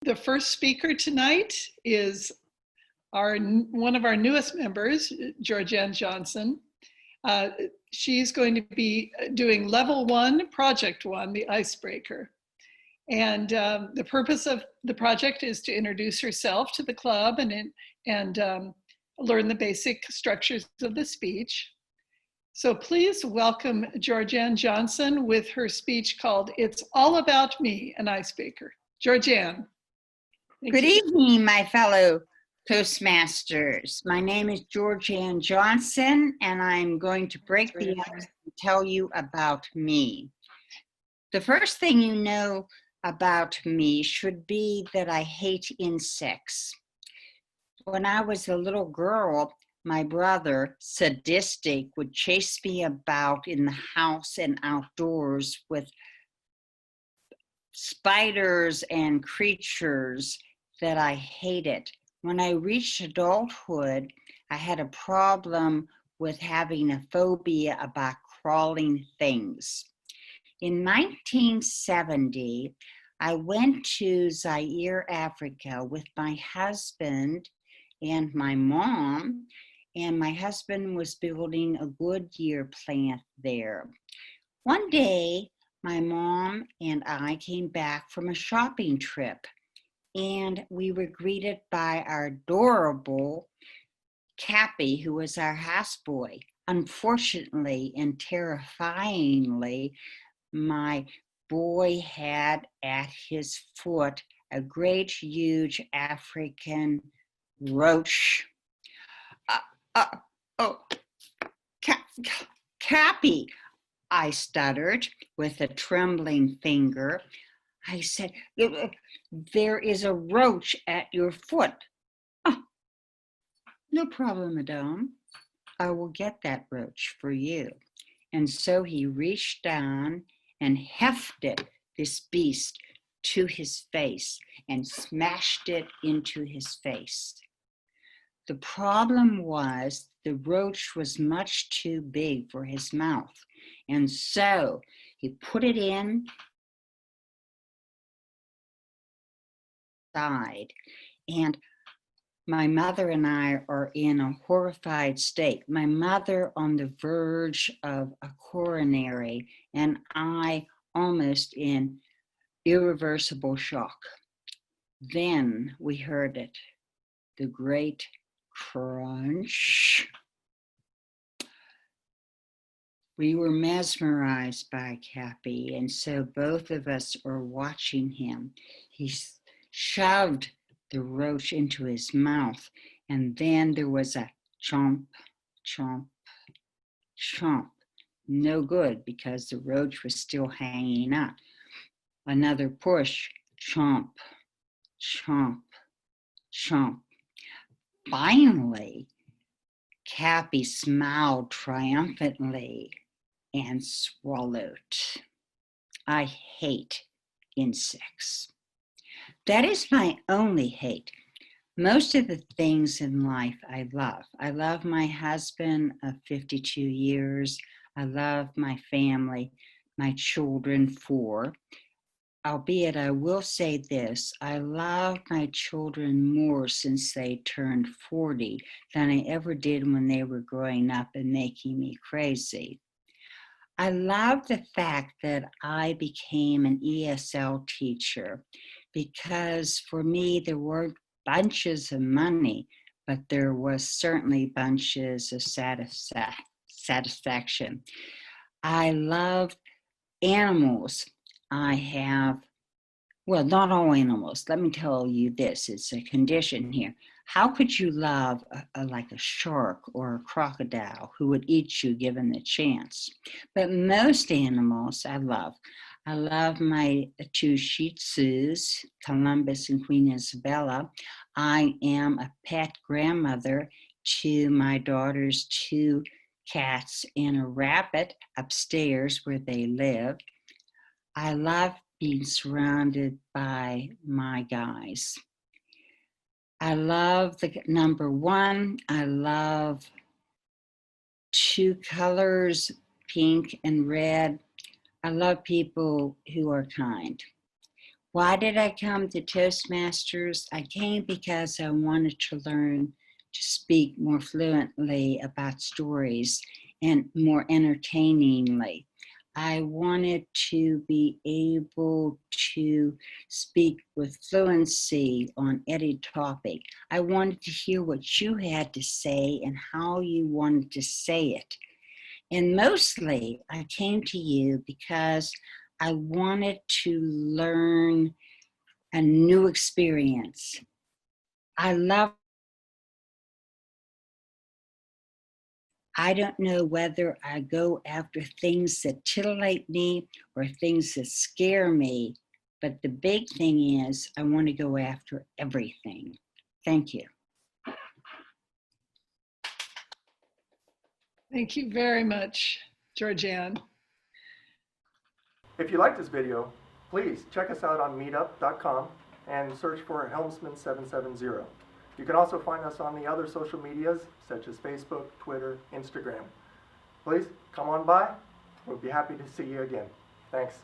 The first speaker tonight is one of our newest members, Georgann Johnson. She's going to be doing level 1, project 1, the icebreaker. And the purpose of the project is to introduce herself to the club and learn the basic structures of the speech. So please welcome Georgann Johnson with her speech called "It's All About Me, an Icebreaker." Georgann. Good evening, my fellow Toastmasters. My name is Georgann Johnson, and I'm going to break the ice and tell you about me. The first thing you know about me should be that I hate insects. When I was a little girl, my brother, sadistic, would chase me about in the house and outdoors with spiders and creatures that I hated. When I reached adulthood, I had a problem with having a phobia about crawling things. In 1970, I went to Zaire, Africa with my husband and my mom, and my husband was building a Goodyear plant there. One day, my mom and I came back from a shopping trip, and we were greeted by our adorable Cappy, who was our houseboy. Unfortunately and terrifyingly, my boy had at his foot a great, huge African roach. Cappy, I stuttered with a trembling finger. I said, "There is a roach at your foot." "Oh, no problem, madame. I will get that roach for you." And so he reached down and hefted this beast to his face and smashed it into his face. The problem was the roach was much too big for his mouth. And so he put it in side, and my mother and I are in a horrified state. My mother on the verge of a coronary, and I almost in irreversible shock. Then we heard it, the great crunch. We were mesmerized by Cappy, and so both of us are watching him. He shoved the roach into his mouth, and then there was a chomp, chomp, chomp. No good, because the roach was still hanging up. Another push, chomp, chomp, chomp. Finally, Cappy smiled triumphantly and swallowed. I hate insects. That is my only hate. Most of the things in life I love. I love my husband of 52 years. I love my family, my children, 4. Albeit I will say this, I love my children more since they turned 40 than I ever did when they were growing up and making me crazy. I love the fact that I became an ESL teacher, because for me there were bunches of money, but there was certainly bunches of satisfaction. I love animals. I have, well, not all animals. Let me tell you this, it's a condition here. How could you love like a shark or a crocodile who would eat you given the chance? But most animals I love. I love my 2 Shih Tzus, Columbus and Queen Isabella. I am a pet grandmother to my daughter's 2 cats and a rabbit upstairs where they live. I love being surrounded by my guys. I love the number 1. I love 2 colors, pink and red. I love people who are kind. Why did I come to Toastmasters? I came because I wanted to learn to speak more fluently about stories and more entertainingly. I wanted to be able to speak with fluency on any topic. I wanted to hear what you had to say and how you wanted to say it. And mostly, I came to you because I wanted to learn a new experience. I don't know whether I go after things that titillate me or things that scare me, but the big thing is I want to go after everything. Thank you. Thank you very much, Georgann. If you like this video, please check us out on meetup.com and search for Helmsman770. You can also find us on the other social medias such as Facebook, Twitter, Instagram. Please come on by. We'll be happy to see you again. Thanks.